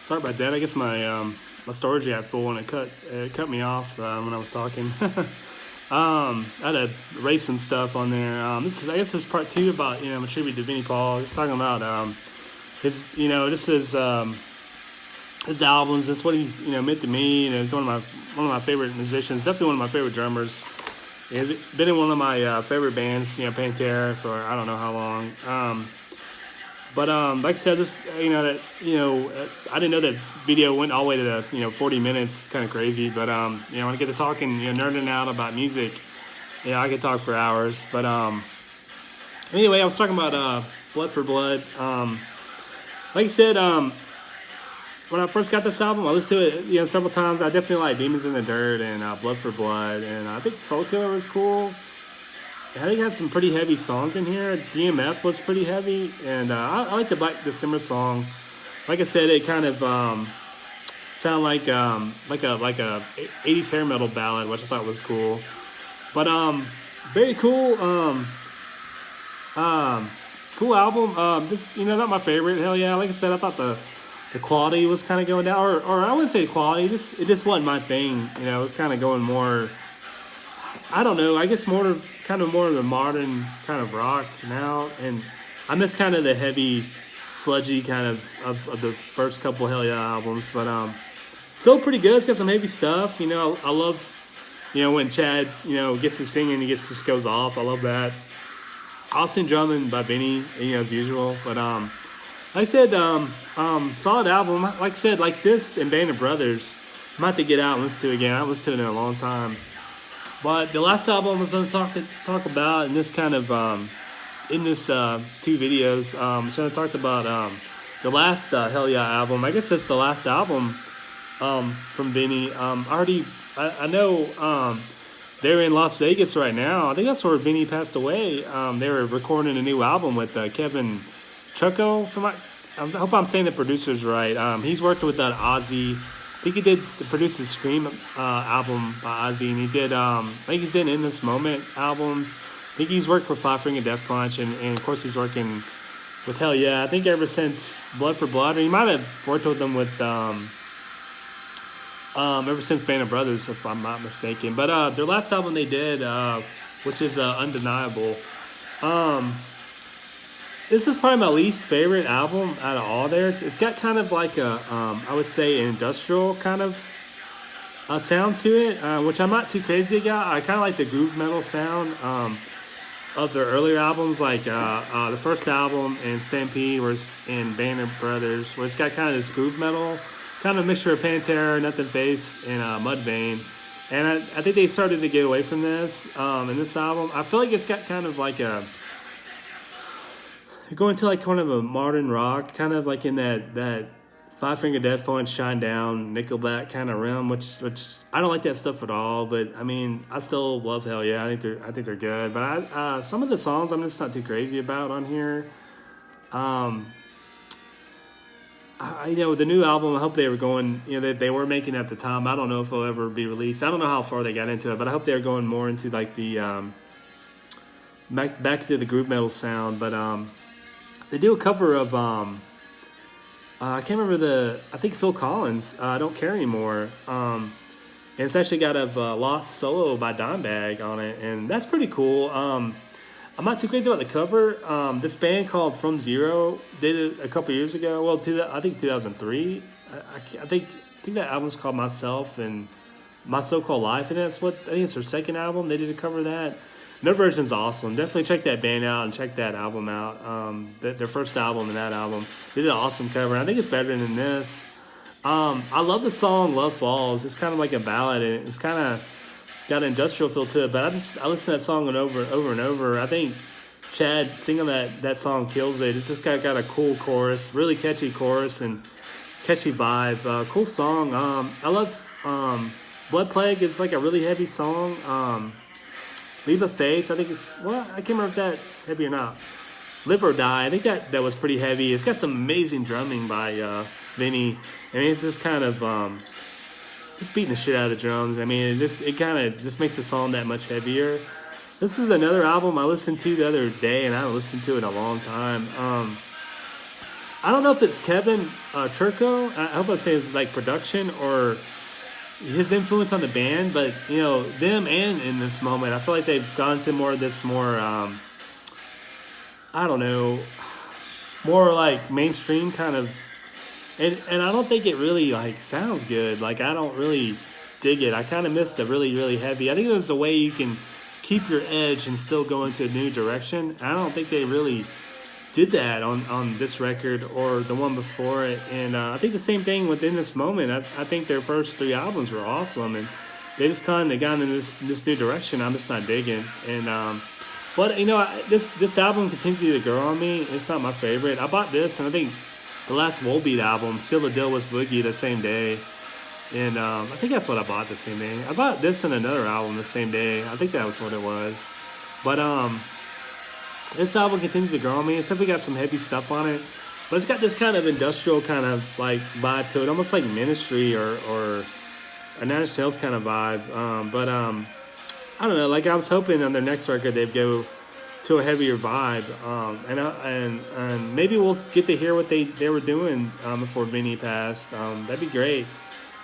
Sorry about that. I guess my storage got full and it cut me off when I was talking. I had a racing stuff on there. I guess this is part two about a tribute to Vinnie Paul. It's talking about his albums. That's what he's meant to me, and it's one of my favorite musicians. Definitely one of my favorite drummers. He's been in one of my favorite bands, Pantera, for I don't know how long. But like I said, I didn't know that video went all the way to the 40 minutes. Kind of crazy, but when I get to talking, nerding out about music, I could talk for hours. But anyway, I was talking about Blood for Blood. Like I said, when I first got this album, I listened to it several times. I definitely like Demons in the Dirt and Blood for Blood, and I think Soul Killer was cool. I think it had some pretty heavy songs in here. DMF was pretty heavy, and I like the Black December song. Like I said, it kind of sound like a 80s hair metal ballad, which I thought was cool. But very cool. Cool album. This not my favorite. Hell yeah! Like I said, I thought the quality was kind of going down, or I wouldn't say quality. It just wasn't my thing. It was kind of going more. I don't know. I guess more of the modern kind of rock now, and I miss kind of the heavy, sludgy kind of the first couple Hell Yeah albums. But still pretty good. It's got some heavy stuff. I love when Chad gets to singing, he just goes off. I love that. Awesome drumming by Vinnie, as usual. But like I said, solid album. Like I said, like this and Band of Brothers, I'm about to get out and listen to it again. I haven't listened to it in a long time. But the last album I was going to talk about in this kind of in this two videos, I'm going to talk about the last Hell Yeah album. I guess it's the last album from Vinnie. I know they're in Las Vegas right now. I think that's where Vinnie passed away. They were recording a new album with Kevin Chucko. I hope I'm saying the producers right. He's worked with Ozzy. I think he did produce the Scream album by Ozzy, and he did. I think he's did In This Moment albums. I think he's worked with Five Finger Death Punch, and of course he's working with Hell Yeah. I think ever since Blood for Blood, or he might have worked with them with ever since Band of Brothers, if I'm not mistaken. But their last album they did, which is Undeniable. This is probably my least favorite album out of all theirs. It's got kind of like I would say, an industrial kind of sound to it, which I'm not too crazy about. I kind of like the groove metal sound of their earlier albums, like the first album and Stampede, and Band of Brothers, where it's got kind of this groove metal, kind of mixture of Pantera, Nothing Face, and Mudvayne. And I think they started to get away from this in this album. I feel like it's got kind of like going to like kind of a modern rock, kind of like in that Five Finger Death Punch, Shine Down, Nickelback kind of realm, which I don't like that stuff at all. But I mean, I still love Hell Yeah. I think they're good. But some of the songs I'm just not too crazy about on here. The new album, I hope they were going, they were making at the time. I don't know if it'll ever be released. I don't know how far they got into it, but I hope they're going more into like the back to the groove metal sound. But they do a cover of I can't remember I think Phil Collins, I Don't Care Anymore. And it's actually got a Lost Solo by Dimebag on it, and that's pretty cool. I'm not too crazy about the cover. This band called From Zero did it a couple years ago. Well, I think 2003. I think that album's called Myself and My So-Called Life, and I think it's their second album. They did a cover of that. Their version's awesome. Definitely check that band out and check that album out. Their first album and that album. They did an awesome cover. I think it's better than this. I love the song Love Falls. It's kind of like a ballad. It's kind of got an industrial feel to it. But I listen to that song over and over. I think Chad singing that song kills it. It's just got a cool chorus, really catchy chorus and catchy vibe. Cool song. I love Blood Plague is like a really heavy song. Leap of Faith, I think I can't remember if that's heavy or not. Live or Die, I think that was pretty heavy. It's got some amazing drumming by Vinnie. I mean, it's just kind of just beating the shit out of the drums. I mean, it kind of just makes the song that much heavier. This is another album I listened to the other day, and I haven't listened to it in a long time. I don't know if it's Kevin Turco. I hope I say his like production or his influence on the band, but them and in this moment, I feel like they've gone to more of this more I don't know, more like mainstream kind of, and I don't think it really like sounds good. Like I don't really dig it. I kind of miss the really heavy. I think there's a way you can keep your edge and still go into a new direction. I don't think they really did that on this record or the one before it. And I think the same thing within this moment. I think their first three albums were awesome, and they just kind of got in this new direction. I'm just not digging. And but this album continues to grow on me. It's not my favorite. I bought this, and I think the last Volbeat album, Seal the Deal, was Boogie the same day. And I think that's what I bought the same day. I bought this and another album the same day. I think that was what it was. But this album continues to grow on me. It's definitely got some heavy stuff on it, but it's got this kind of industrial kind of like vibe to it, almost like Ministry or a Nine Inch Nails kind of vibe. I don't know. Like I was hoping on their next record they'd go to a heavier vibe, and maybe we'll get to hear what they were doing before Vinnie passed. That'd be great.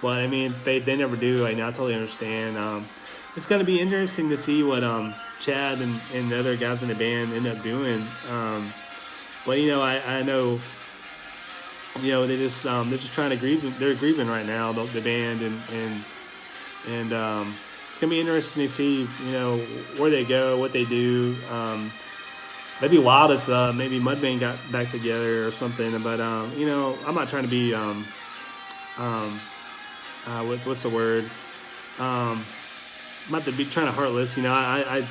But I mean, they never do. I totally understand. It's gonna be interesting to see what Chad and the other guys in the band end up doing. But I know they're just trying to grieve. They're grieving right now, the band, and it's gonna be interesting to see where they go, what they do. That'd be wild if maybe Mudvayne got back together or something. But I'm not trying to be what's the word? I'm not to be trying to heartless. I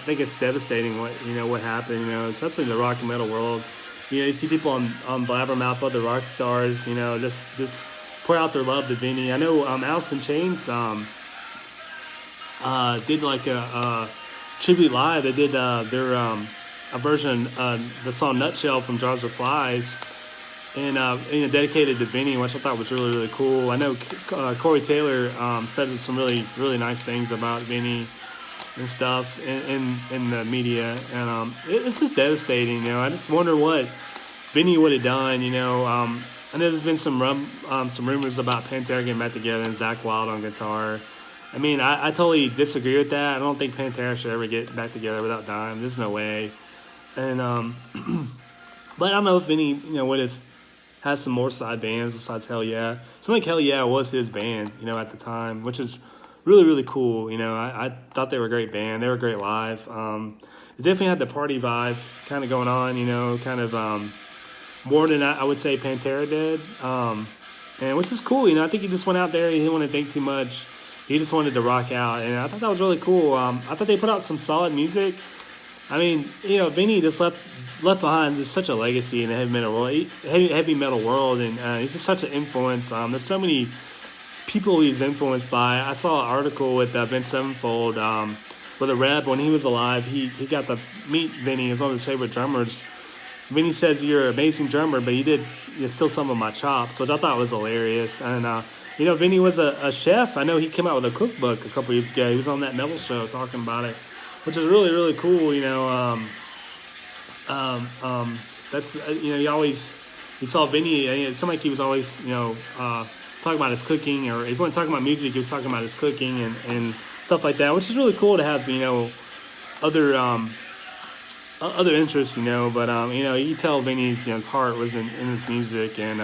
think it's devastating what happened. Especially in the rock and metal world. You see people on Blabbermouth, other rock stars. Just pour out their love to Vinnie. I know Alice in Chains did like a tribute live. They did their a version of the song Nutshell from Jars of Flies, and dedicated to Vinnie, which I thought was really cool. I know Corey Taylor said some really nice things about Vinnie and stuff in the media, and it's just devastating. I just wonder what Vinnie would have done. I know there's been some rumors about Pantera getting back together and Zakk Wylde on guitar. I mean, I totally disagree with that. I don't think Pantera should ever get back together without Dime. There's no way. And but I don't know if Vinnie has some more side bands besides Hell Yeah. Something like Hell Yeah was his band, at the time, which is really cool. I thought they were a great band. They were great live. They definitely had the party vibe kind of going on, kind of more than I would say Pantera did. And which is cool, I think he just went out there. He didn't want to think too much. He just wanted to rock out, and I thought that was really cool. I thought they put out some solid music. I mean, Vinnie just left behind just such a legacy in the heavy metal world, and he's just such an influence. There's so many people he's influenced by. I saw an article with Vince Sevenfold where the Reb, when he was alive, he got to meet Vinnie as one of his favorite drummers. Vinnie says, "You're an amazing drummer, but you steal some of my chops," which I thought was hilarious. And Vinnie was a chef. I know he came out with a cookbook a couple years ago. He was on that metal show talking about it, which is really cool. That's you saw Vinnie. It seemed like he was always talking about his cooking, or if he wasn't talking about music, he was talking about his cooking and stuff like that, which is really cool to have other interests. But you tell Vinnie's his heart was in his music, and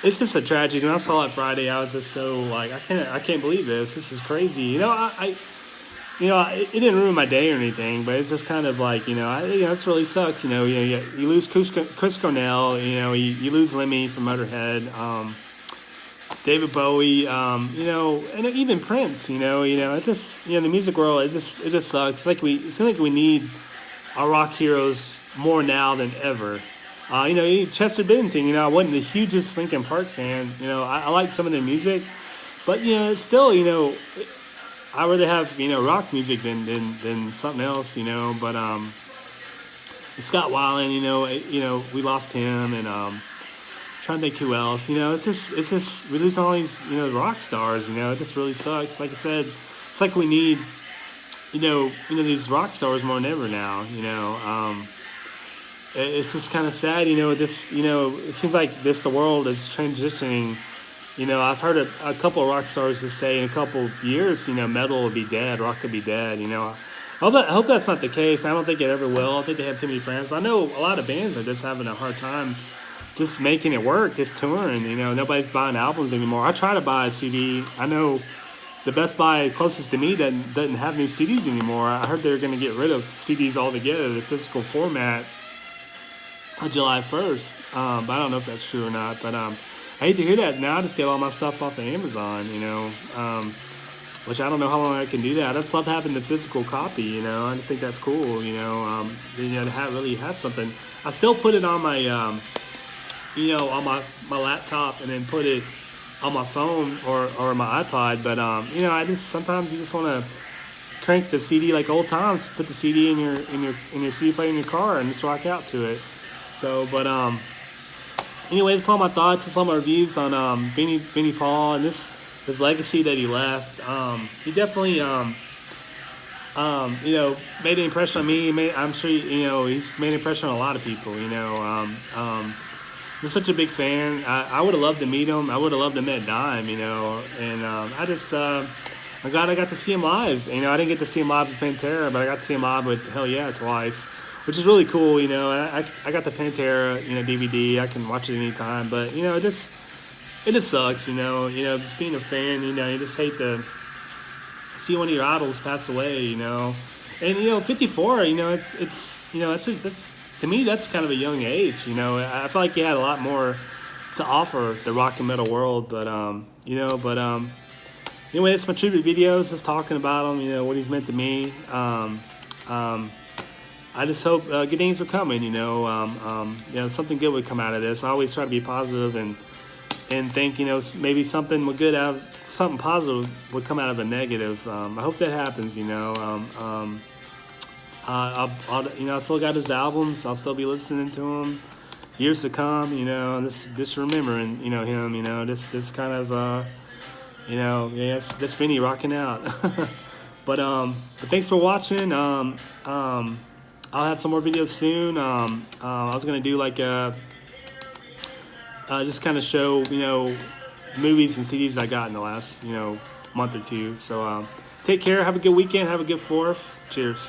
it's just a tragedy. When I saw it Friday, I was just so like, I can't believe this. This is crazy. It didn't ruin my day or anything, but it's just kind of like, it really sucks. You lose Chris Cornell, you lose Lemmy from Motorhead, David Bowie, and even Prince, it just, the music world, it just sucks. It seems like we need our rock heroes more now than ever. Chester Bennington, I wasn't the hugest Linkin Park fan. I liked some of their music, but, still, I'd rather have, rock music than something else, but, Scott Weiland, we lost him, and, trying to think who else, it's just, we lose all these, rock stars, it just really sucks. Like I said, it's like we need, these rock stars more than ever now, it's just kind of sad, you know. This, you know, it seems like the world is transitioning. You know, I've heard a couple of rock stars just say in a couple years, you know, metal will be dead, rock could be dead. You know, I hope that's not the case. I don't think it ever will. I think they have too many fans, but I know a lot of bands are just having a hard time just making it work, just touring. You know, nobody's buying albums anymore. I try to buy a CD. I know the Best Buy closest to me doesn't have new CDs anymore. I heard they're going to get rid of CDs altogether, the physical format, on July 1st. But I don't know if that's true or not. But I hate to hear that. Now I just get all my stuff off of Amazon, you know, which I don't know how long I can do that. I just love having the physical copy, you know. I just think that's cool, you know. You know, to really have something. I still put it on my, you know, on my laptop and then put it on my phone or my iPod. But you know, I just sometimes you just want to crank the CD like old times. Put the CD in your CD player in your car and just rock out to it. So, but anyway, that's all my thoughts. That's all my reviews on Vinnie Paul and his legacy that he left. He definitely you know, made an impression on me. I'm sure you know he's made an impression on a lot of people. You know, I'm such a big fan. I would have loved to meet him. I would have loved to meet Dime. You know, and I just I'm glad I got to see him live. You know, I didn't get to see him live with Pantera, but I got to see him live with Hell Yeah twice, which is really cool. You know, I got the Pantera, you know, DVD. I can watch it anytime, but you know, it just sucks. You know, just being a fan. You know, you just hate to see one of your idols pass away. You know, and you know, 54. You know, it's you know, that's to me that's kind of a young age. You know, I feel like he had a lot more to offer the rock and metal world, but you know, but anyway, it's my tribute videos, just talking about him, you know, what he's meant to me. I just hope good things are coming, you know, something good would come out of this. I always try to be positive and think, you know, maybe something positive would come out of a negative. I hope that happens, you know. You know, I still got his albums. I'll still be listening to him years to come, you know. Just remembering, you know, him, you know, this kind of. You know, yeah, that's Vinnie rocking out. But thanks for watching. I'll have some more videos soon. I was gonna do like just kind of show, you know, movies and CDs I got in the last, you know, month or two. So take care. Have a good weekend. Have a good 4th. Cheers.